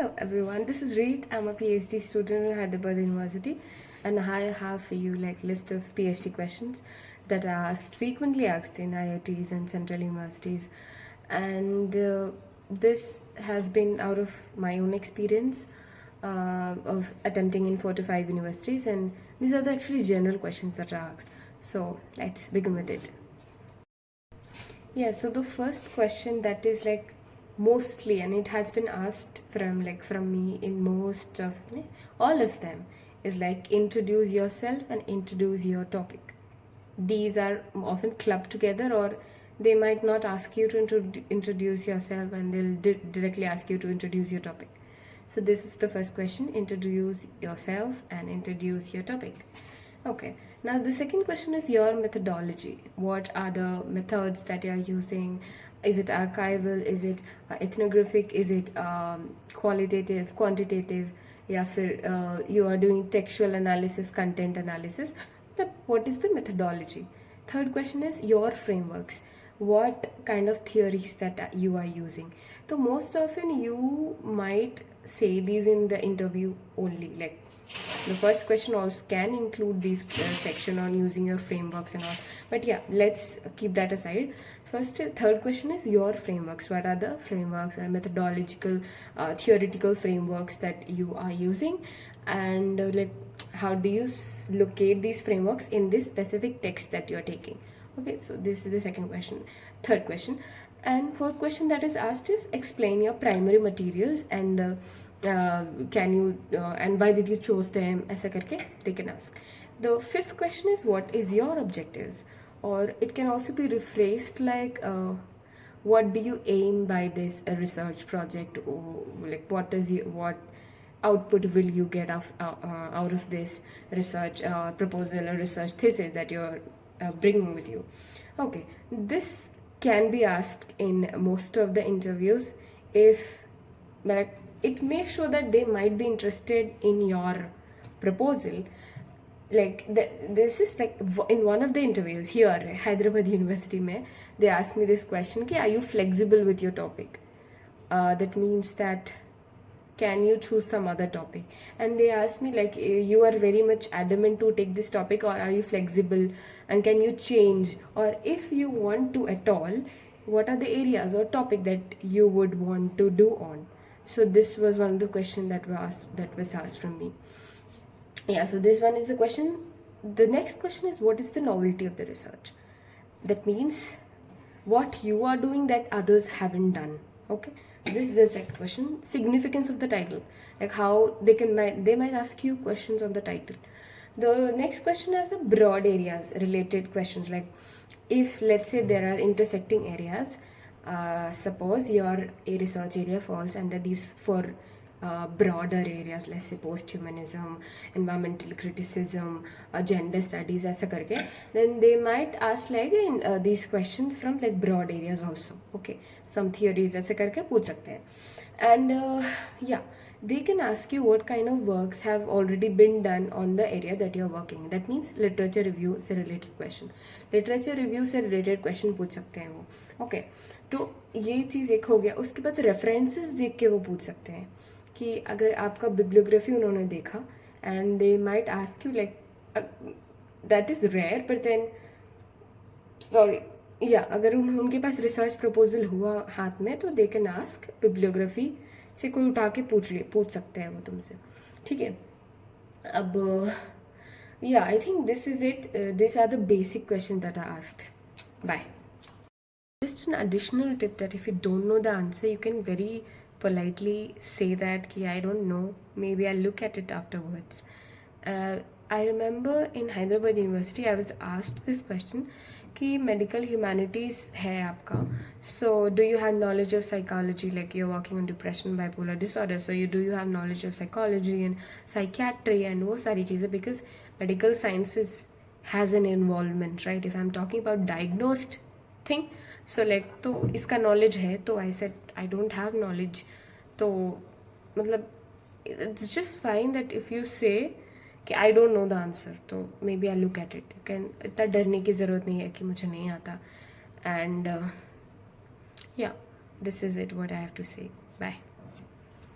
Hello everyone, this is Reet. I'm a PhD student at Hyderabad University, and I have for you like list of PhD questions that are frequently asked in IITs and central universities. And this has been out of my own experience of attempting in 4 to 5 universities, and these are the actually general questions that are asked. So let's begin with it. Yeah, so the first question that is like mostly, and it has been asked from me in most of all of them, is like introduce yourself and introduce your topic. These are often clubbed together, or they might not ask you to introduce yourself, and they'll directly ask you to introduce your topic. So this is the first question: introduce yourself and introduce your topic. Okay, now the second question is your methodology. What are the methods that you are using? Is it archival? Is it ethnographic? Is it qualitative, quantitative? Yeah, you are doing textual analysis, content analysis. But what is the methodology? Third question is your frameworks. What kind of theories that you are using? So most often you might say these in the interview only, like the first question also can include this section on using your frameworks and all, but yeah, let's keep that aside. Third question is your frameworks. What are the frameworks and methodological theoretical frameworks that you are using, and like how do you locate these frameworks in this specific text that you're taking? Okay, so this is the second question. Third question. And fourth question that is asked is explain your primary materials, and can you and why did you chose them, ऐसा करके they can ask. The fifth question is what is your objectives, or it can also be rephrased like what do you aim by this research project, or like what output will you get out of this research proposal or research thesis that you're bringing with you. Okay, this can be asked in most of the interviews. If like it makes sure that they might be interested in your proposal. Like this is like in one of the interviews here Hyderabad University mein, they asked me this question ki, are you flexible with your topic? That means that can you choose some other topic, and they asked me like you are very much adamant to take this topic, or are you flexible and can you change, or if you want to at all, what are the areas or topic that you would want to do on. So this was one of the questions that was asked from me. Yeah, so this one is the question. The next question is what is the novelty of the research? That means what you are doing that others haven't done. Okay, this is the second question. Significance of the title, like how they might ask you questions on the title. The next question is the broad areas related questions, like if let's say there are intersecting areas, suppose your a research area falls under these four broader areas, let's say post-humanism, environmental criticism, gender studies, ऐसा करके, then they might ask like these questions from like broad areas also. Okay, some theories ऐसे करके पूछ सकते हैं. And yeah, they can ask you what kind of works have already been done on the area that you're working. That means literature review से related question. Literature review से related question पूछ सकते हैं वो. Okay, तो ये चीज़ एक हो गया. उसके बाद references देख के वो पूछ सकते हैं कि अगर आपका बिब्लियोग्राफी उन्होंने देखा, and they might ask you like that is rare, but then sorry या अगर उनके पास रिसर्च प्रपोजल हुआ हाथ में, तो दे कैन आस्क बिब्लियोग्राफी से कोई उठा के पूछ सकते हैं वो तुमसे. ठीक है, अब या I think this is it. This are the basic question that are asked. Bye. Just an additional tip that if you don't know the answer, you can very politely say that ki, I don't know, maybe I'll look at it afterwards. I remember in Hyderabad University I was asked this question कि medical humanities है आपका, so do you have knowledge of psychology, like you're working on depression, bipolar disorder, so do you have knowledge of psychology and psychiatry and वो सारी चीज़ें, because medical sciences has an involvement, right? If I'm talking about diagnosed thing, so like तो इसका knowledge है, तो I said I don't have knowledge. तो मतलब it's just fine that if you say कि I don't know the answer, तो maybe I look at it. इतना डरने की ज़रूरत नहीं है कि मुझे नहीं आता. And yeah, this is it what I have to say. Bye.